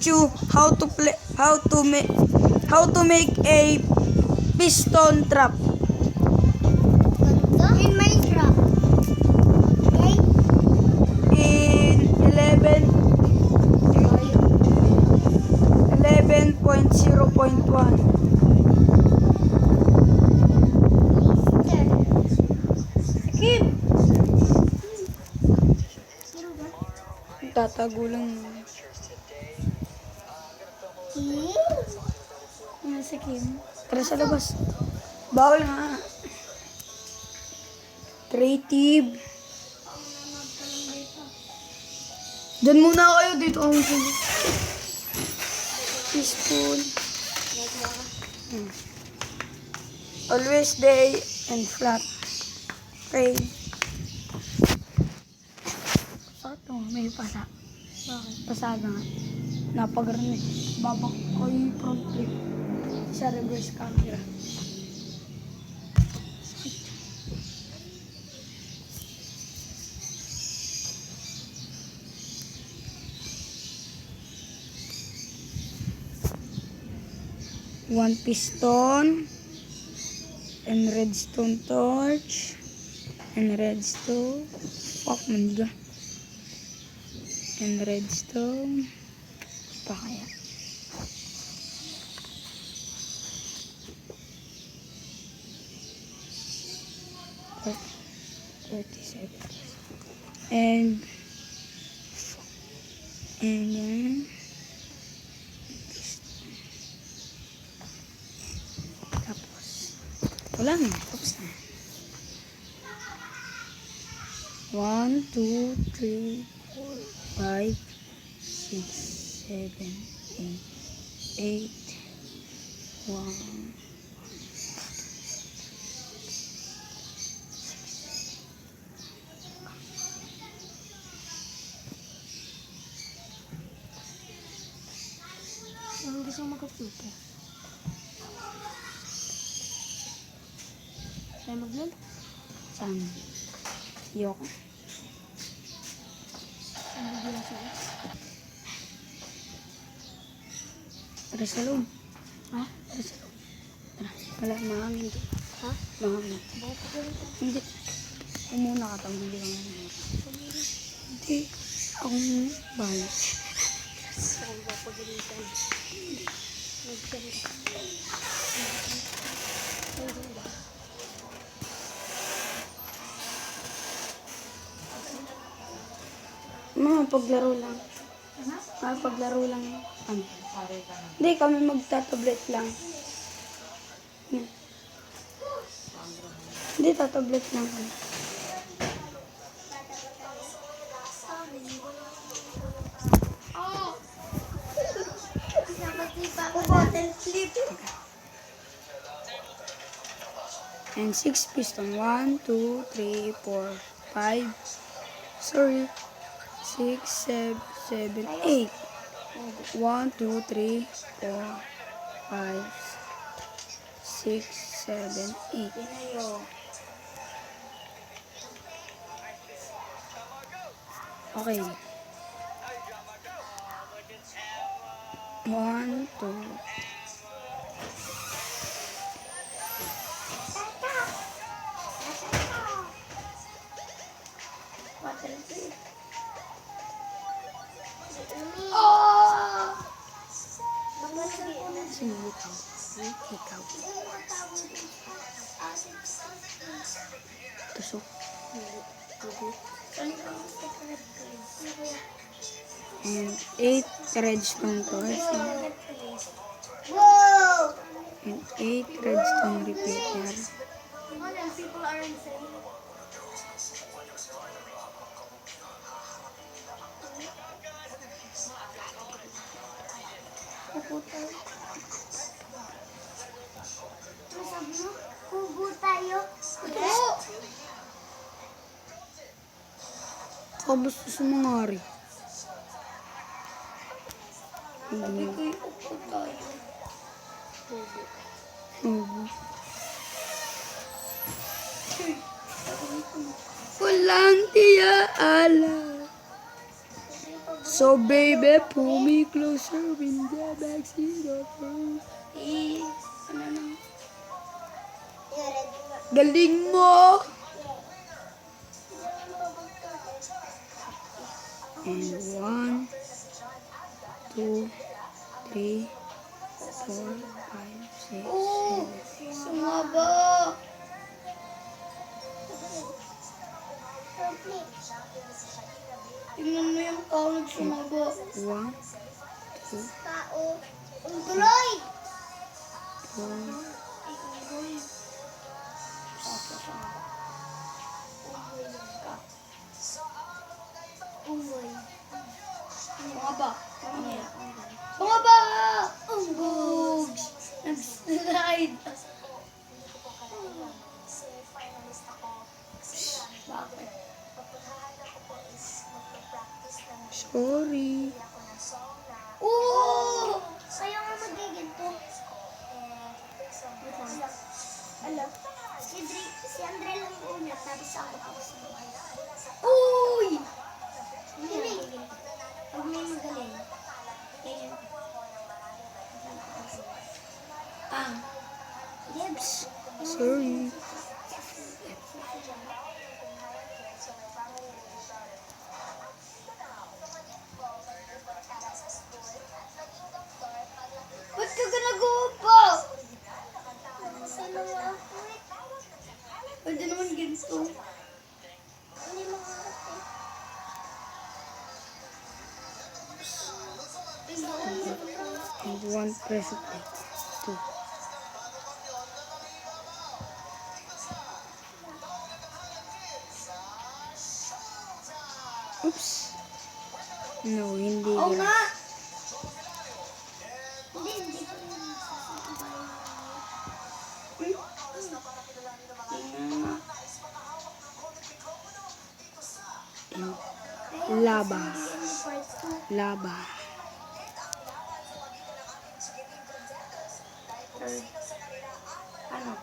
teach you how to make a piston trap. In Minecraft. Okay? In 11.0.1. Skip. Tatago lang. Si Kim. Tara sa labas. Bawal nga. Creative. Diyan muna kayo dito. Peaceful. Always day and flat. Okay. Ito, may pasa. Bakit? Pasaga nga. Napagano eh. Babak ko yung front flip sa reverse camera. One piston and redstone torch and redstone. Fuck man ga. And redstone. Pa kaya? But 37. And then tapos wala na, tapos na. 1, 2, 3, 4, 5, 6, 7, 8, 1. Ang gusto mo magkaputo. Tayo mag-vlog? Saan? Yoko. Ang bigyan sila. Tara sa loob. Ha? Tara sa loob. Tara. Wala, mahangin to. Ha? Mahangin. Bakit ka ganito? Hindi. Ako muna ka, tambili ka nga. Hindi. Ako muna. Bahala. Gusto kong papagalitan. Nagkanda. Paglaro lang. Paglaro lang. Ano? Hindi, kami magtatablet lang. Yan. Hindi, tatablet lang kami. Oh! Dapat di pa ako bottle flip. And 6 piston. 1, 2, 3, 4, 5. Sorry. 6, 7, 8. 1, 2, 3, 4, 5, 6, 7, 8. Okay. 1, 2. Bottle flip. Oh! Sino ikaw? Ikaw. Tusok. And 8 redstone torch. Whoa! And 8 redstone repeater. People are insane. Puputol. Ano sabi mo? Kubo tayo. Kubo! Kamusta sa mga hari? Sabi ko yung upo tayo. Kubo. Walang tiyaala So baby, pull me closer in the backseat of her. Ano na? Galing mo! And 1, 2, 3, 4, 5, 6, 7. Sumaba. Tingnan mo yung tao nagsumaba. 1, 2, Tao. Unggoy! 4, Unggoy. Sumaba. Sumaba! Unggog! Nag-slide. Bakit? sorry. Oo! Kaya nga magiginto. Alam, si Andre lang yung una, tapos ako tapos ako. Uy! Hindi. Pag may magaling. Ganyan. Debs. Sorry. Ba't ka ganagupa? Sino nga? Pwede naman ganito. Hindi mo nga ate. And 1 perfectly. 2. Oops. No, hindi. Oo yun. nga! Hindi ko yun And laba. Laba. Ano?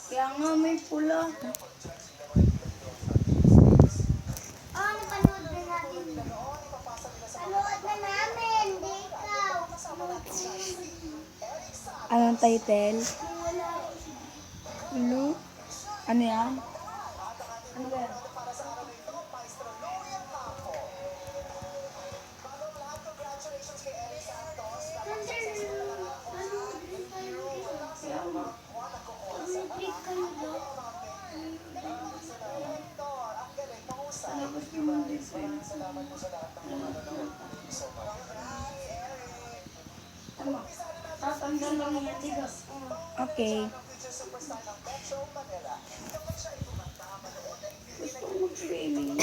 Kaya nga may pula. Napanood na natin. Panood na namin, di ikaw. Anong title? Wala. Ano? Ano yan? Ano ba yan? Tatanda lang yan, di ba? Okay. Gusto ko mag-swimming.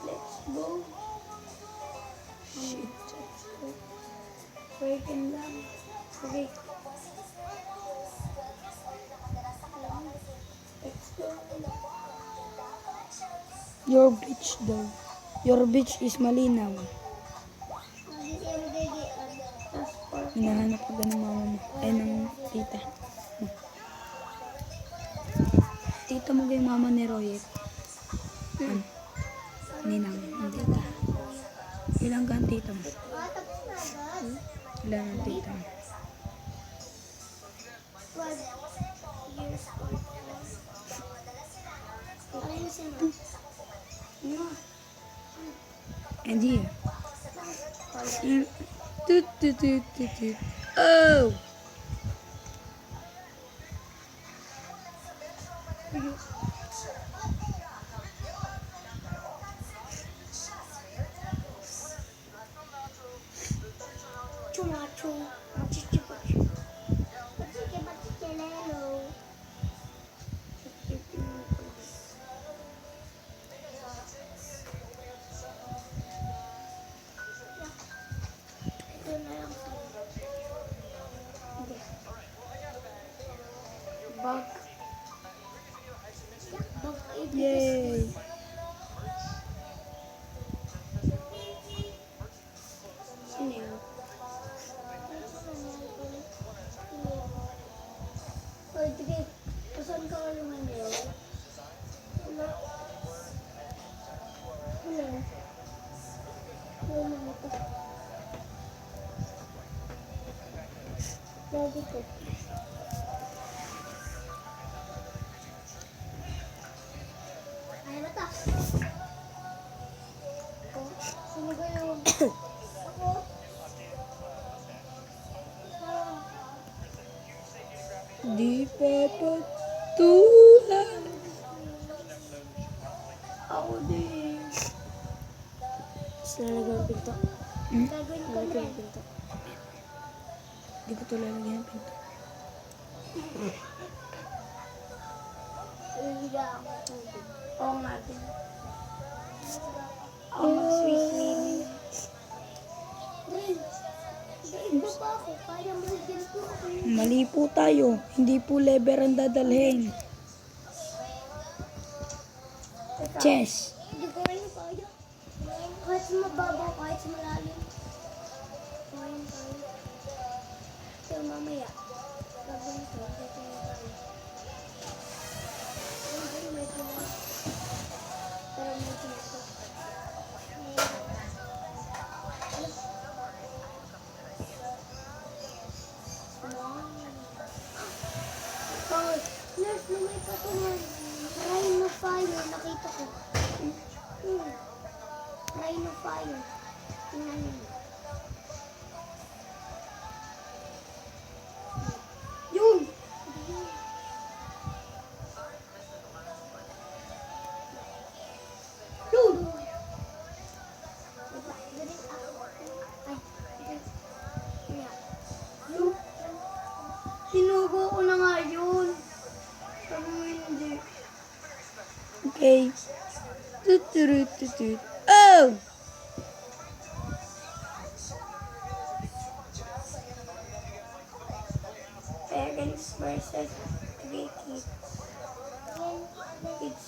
Let's go. Shit. Freaking lang. Okay. Let's go. Your beach daw. Your beach is malinaw. Hinahanap ka ng mama mo. Ay, ng tita. Tita mo ba yung mama ni Royet? Ano? Ninang. Hindi ka. Ilang ka ang tita mo? Ilan ang tita mo? 12 years old. And here. Toot, toot, toot, toot, toot. Oh! Chumachu. Machichipachu. Machikipachikilelo. Ito na lang. Bag. Bag. Yay! Ready ko. Ay, mata. Oh, sino ba yun? Ako? Di papatulan. Ako din. Tapos lalagyan ng pinto. Hmm? Gagawin ko Lalagyan rin. ng pinto. Di ko ito lalagyan ng pinto. Hihiga ako ng tubig. Oo nga din. Ako mag-swiss swimming. Rin, iba pa ako. Kaya mo ganito ako. Mali po tayo. Hindi po lever ang dadalhin. Chess. Hindi ko rin kaya. Kahit sa mababaw, kahit sa malalim. Kaya kaya. So mamaya, gagawin ko. Dito na tayo. Ay, medyo na. Pero medyo na ito. Oh, nurse, na may patungan. Rhino fire, nakita ko. Rhino fire. Tingnan niyo. Yun! Yun! Diba? Galing ako. Ay, yeah. Yun. Sinugo ko na nga yun. Sabi mo hindi. Okay. Tutututut. Oh! Parents versus Vicky. It's